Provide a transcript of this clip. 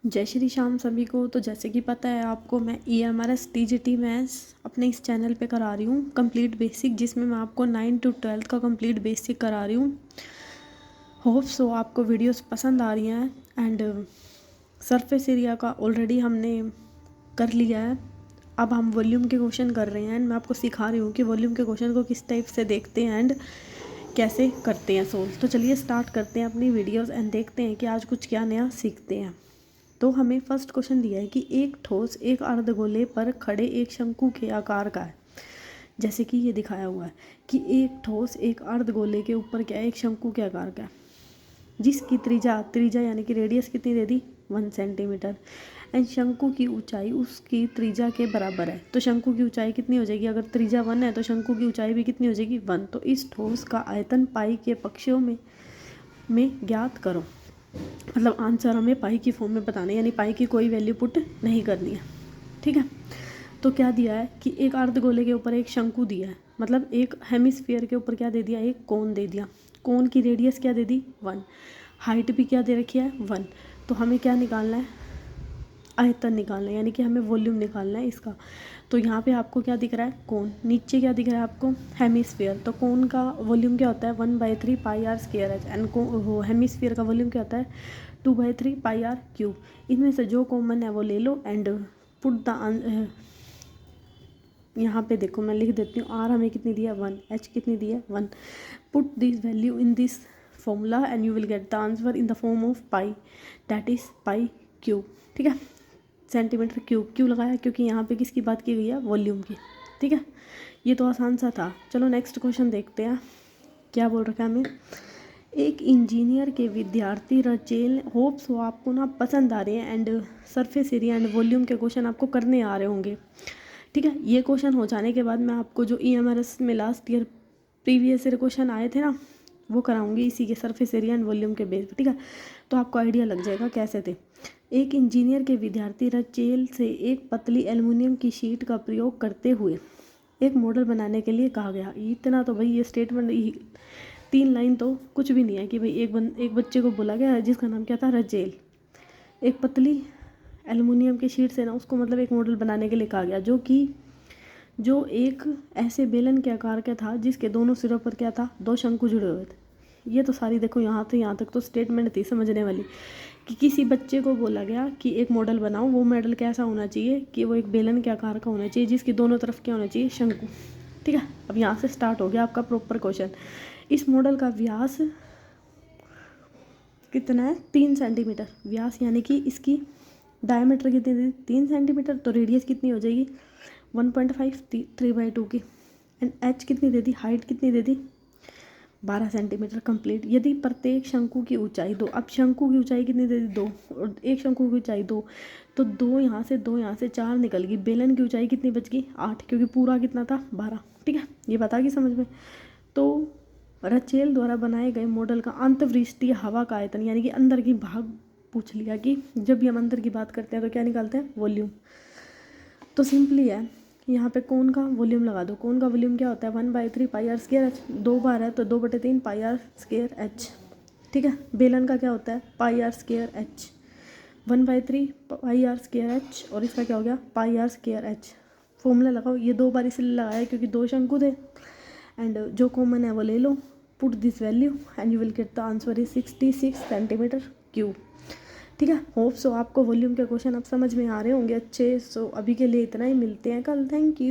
जय श्री श्याम सभी को। तो जैसे कि पता है आपको, मैं EMRS TGT मैथ्स अपने इस चैनल पे करा रही हूँ कंप्लीट बेसिक, जिसमें मैं आपको 9 to 12 का कंप्लीट बेसिक करा रही हूँ। होप सो आपको वीडियोस पसंद आ रही हैं। एंड सरफेस एरिया का ऑलरेडी हमने कर लिया है। अब हम वॉल्यूम के क्वेश्चन कर रहे हैं एंड मैं आपको सिखा रही हूँ कि वॉल्यूम के क्वेश्चन को किस टाइप से देखते हैं एंड कैसे करते हैं सोल्व। तो चलिए स्टार्ट करते हैं अपनी वीडियोस एंड देखते हैं कि आज कुछ क्या नया सीखते हैं। तो हमें फर्स्ट क्वेश्चन दिया है कि एक ठोस एक अर्धगोले पर खड़े एक शंकु के आकार का है। जैसे कि ये दिखाया हुआ है कि एक ठोस एक अर्धगोले के ऊपर क्या है, एक शंकु के आकार का है, जिसकी त्रिज्या यानी कि रेडियस कितनी दे दी, 1 सेंटीमीटर। एंड शंकु की ऊंचाई उसकी त्रिज्या के बराबर है। तो शंकु की ऊंचाई कितनी हो जाएगी, अगर त्रिज्या 1 है तो शंकु की ऊंचाई भी कितनी हो जाएगी, 1। तो इस ठोस का आयतन पाई के पक्षों में ज्ञात करो। मतलब आंसर हमें पाई की फॉर्म में बताना है, यानी पाई की कोई वैल्यू पुट नहीं करनी है। ठीक है। तो क्या दिया है कि एक अर्धगोले के ऊपर एक शंकु दिया है, मतलब एक हेमिस्फीयर के ऊपर क्या दे दिया, एक कोन दे दिया। कोन की रेडियस क्या दे दी, 1। हाइट भी क्या दे रखी है, 1। तो हमें क्या निकालना है, आयतन निकालना है, यानी कि हमें वॉल्यूम निकालना है इसका। तो यहाँ पे आपको क्या दिख रहा है, कोन। नीचे क्या दिख रहा है आपको, हेमिस्फीयर। तो कोन का वॉल्यूम क्या होता है, 1/3 pi R square H. And वो हेमिस्फीयर का वॉल्यूम क्या होता है, 2/3 पाई आर क्यूब। इनमें से जो कॉमन है वो ले लो एंड पुट द, यहाँ पे देखो मैं लिख देती हूँ, आर हमें कितनी दी है, 1। एच कितनी दी है, 1। Put this value in this formula and you will get the answer in the form of pi, that is pi cube. ठीक है। सेंटीमीटर क्यूब क्यों लगाया, क्योंकि यहाँ पे किसकी बात की गई है, वॉल्यूम की। ठीक है। ये तो आसान सा था। चलो नेक्स्ट क्वेश्चन देखते हैं क्या बोल रखा है हमें। एक इंजीनियर के विद्यार्थी रचेल, होप्स हो आपको ना पसंद आ रहे हैं and surface area and volume के क्वेश्चन आपको करने आ रहे होंगे। ठीक है। ये क्वेश्चन हो जाने के बाद मैं आपको जो EMRS में last year previous year question आए थे ना, वो कराऊंगी इसी के सरफेस एरिया एंड वॉल्यूम के बेस पे। ठीक है। तो आपको आइडिया लग जाएगा कैसे थे। एक इंजीनियर के विद्यार्थी रचेल से एक पतली एल्युमिनियम की शीट का प्रयोग करते हुए एक मॉडल बनाने के लिए कहा गया। इतना तो भाई ये स्टेटमेंट 3 लाइन तो कुछ भी नहीं है कि भाई एक बच्चे को बोला गया जिसका नाम क्या था, रचेल। एक पतली एल्युमिनियम की शीट से ना उसको मतलब एक मॉडल बनाने के लिए कहा गया, जो एक ऐसे बेलन के आकार का था जिसके दोनों सिरों पर क्या था, 2 शंकु जुड़े हुए थे। ये तो सारी देखो यहाँ तक तो स्टेटमेंट थी समझने वाली कि किसी बच्चे को बोला गया कि एक मॉडल बनाओ, वो मॉडल कैसा होना चाहिए कि वो एक बेलन के आकार का होना चाहिए जिसकी दोनों तरफ क्या होना चाहिए, शंकु। ठीक है। अब यहाँ से स्टार्ट हो गया आपका प्रॉपर क्वेश्चन। इस मॉडल का व्यास कितना है, 3 सेंटीमीटर व्यास, यानी कि इसकी डायमीटर कितनी दी, 3 सेंटीमीटर। तो रेडियस कितनी हो जाएगी, 1.5, 3/2 की। एंड एच कितनी दे दी, हाइट कितनी दे दी, 12 सेंटीमीटर कंप्लीट। यदि प्रत्येक शंकु की ऊंचाई 2, अब शंकु की ऊंचाई कितनी दे दी, 2, और एक शंकु की ऊंचाई 2, तो 2 यहाँ से 2 यहाँ से 4 निकल गई। बेलन की ऊंचाई कितनी बच गई, 8, क्योंकि पूरा कितना था, 12। ठीक है। ये बता गई समझ में। तो रचेल द्वारा बनाए गए मॉडल का अंतर्वृष्टीय हवा का आयतन, यानी कि अंदर की भाग पूछ लिया कि जब भी हम अंदर की बात करते हैं तो क्या निकालते हैं, वॉल्यूम। तो सिंपली है, यहाँ पे कोन का वॉल्यूम लगा दो। कोन का वॉल्यूम क्या होता है, 1/3 पाई आर स्क्वायर एच। 2 बार है तो 2/3 पाई आर स्क्वायर एच। ठीक है। बेलन का क्या होता है, pi R square H, 1/3 pi R square H, और इसका क्या हो गया, pi R square H. Formula लगाओ। ये 2 बार इसलिए लगाया क्योंकि 2 शंकु थे एंड जो कॉमन है वो ले लो। Put this value and you will get the answer is 66 centimetre cube. ठीक है। होप सो आपको वॉल्यूम के क्वेश्चन अब समझ में आ रहे होंगे अच्छे। सो अभी के लिए इतना ही, मिलते हैं कल। Thank you.